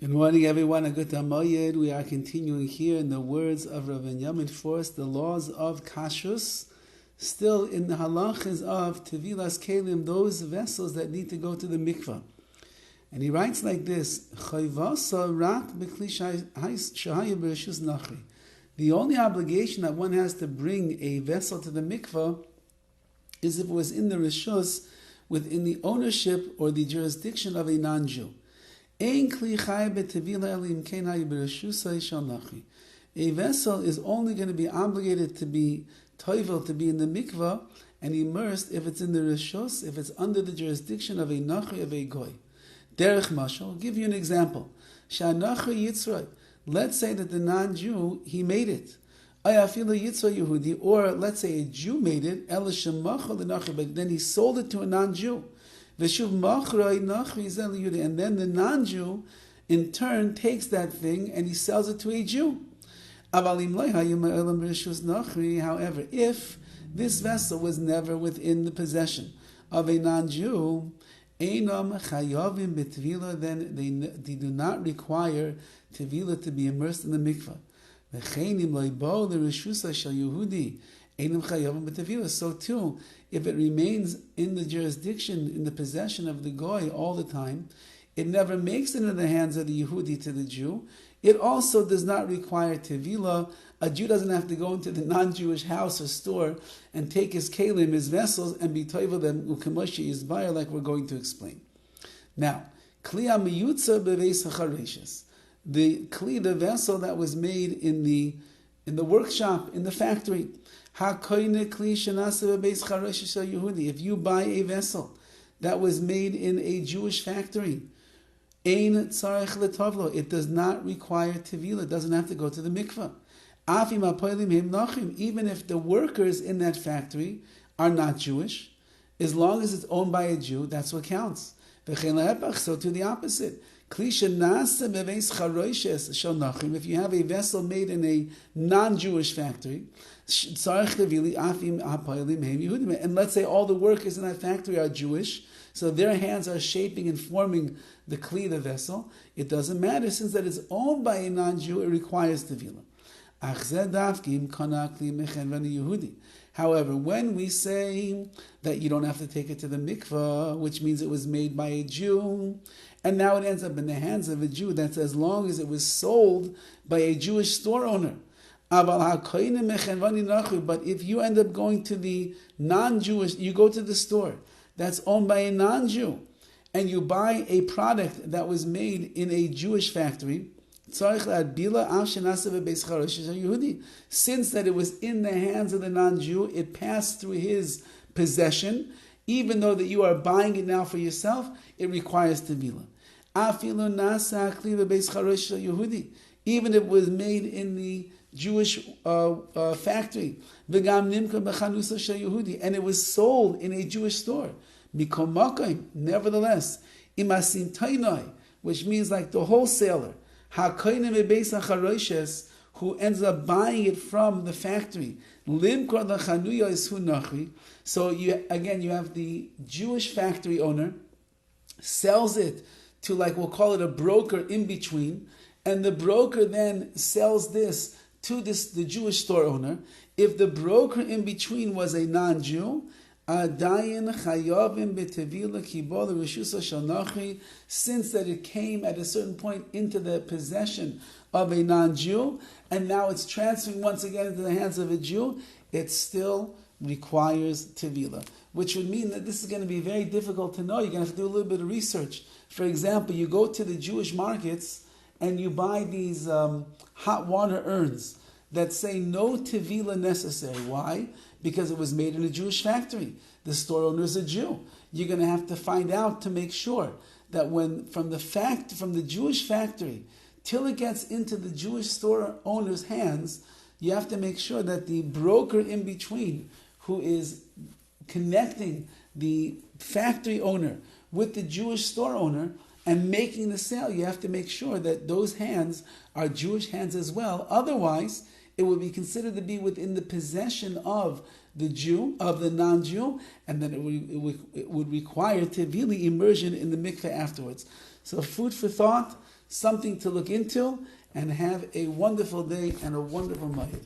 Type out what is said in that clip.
Good morning, everyone. A good Moyed. We are continuing here in the words of Rabbi Yamin Force, the laws of KASHRUS, still in the halachas of Tevilas Kelim, those vessels that need to go to the mikvah. And he writes like this: the only obligation that one has to bring a vessel to the mikvah is if it was in the rishus, within the ownership or the jurisdiction of a non-Jew. A vessel is only going to be obligated to be toivel, to be in the mikvah and immersed, if it's in the rishus, if it's under the jurisdiction of a nachi, of a goy. Derech mashal, I'll give you an example. Let's say that the non-Jew, he made it. Or let's say a Jew made it, but then he sold it to a non-Jew. And then the non-Jew in turn takes that thing and he sells it to a Jew. However, if this vessel was never within the possession of a non-Jew, then they do not require tevilah to be immersed in the mikvah. So too, if it remains in the jurisdiction, in the possession of the goy all the time, it never makes it into the hands of the Yehudi to the Jew. It also does not require tevilah. A Jew doesn't have to go into the non-Jewish house or store and take his kelim, his vessels, and be toivel them u'kamoshi yizbayah, like we're going to explain. Now, kli ha'miyutza beveis ha'chareshes, the kli, the vessel that was made in the workshop, in the factory. If you buy a vessel that was made in a Jewish factory, it does not require tevilah, it doesn't have to go to the mikvah. Even if the workers in that factory are not Jewish, as long as it's owned by a Jew, that's what counts. So to the opposite. If you have a vessel made in a non-Jewish factory, and let's say all the workers in that factory are Jewish, so their hands are shaping and forming the kli, the vessel, it doesn't matter, since that it's owned by a non-Jew, it requires tevilah. However, when we say that you don't have to take it to the mikvah, which means it was made by a Jew, and now it ends up in the hands of a Jew, that's as long as it was sold by a Jewish store owner. But if you end up going to the non-Jewish, you go to the store that's owned by a non-Jew, and you buy a product that was made in a Jewish factory, since that it was in the hands of the non-Jew, it passed through his possession. Even though that you are buying it now for yourself, it requires tevilah. Even if it was made in the Jewish factory, and it was sold in a Jewish store, nevertheless, which means like the wholesaler, who ends up buying it from the factory. So you have the Jewish factory owner, sells it to, like, we'll call it a broker in between, and the broker then sells this to the Jewish store owner. If the broker in between was a non-Jew, since that it came at a certain point into the possession of a non-Jew, and now it's transferring once again into the hands of a Jew, it still requires tevilah, which would mean that this is going to be very difficult to know. You're going to have to do a little bit of research. For example, you go to the Jewish markets and you buy these hot water urns that say no tevilah necessary. Why? Because it was made in a Jewish factory. The store owner is a Jew. You're going to have to find out to make sure that when from the Jewish factory till it gets into the Jewish store owner's hands, you have to make sure that the broker in between, who is connecting the factory owner with the Jewish store owner and making the sale, you have to make sure that those hands are Jewish hands as well. Otherwise, it would be considered to be within the possession of the Jew, of the non-Jew, and then it would require tevilah immersion in the mikveh afterwards. So food for thought. something to look into, and have a wonderful day and a wonderful night.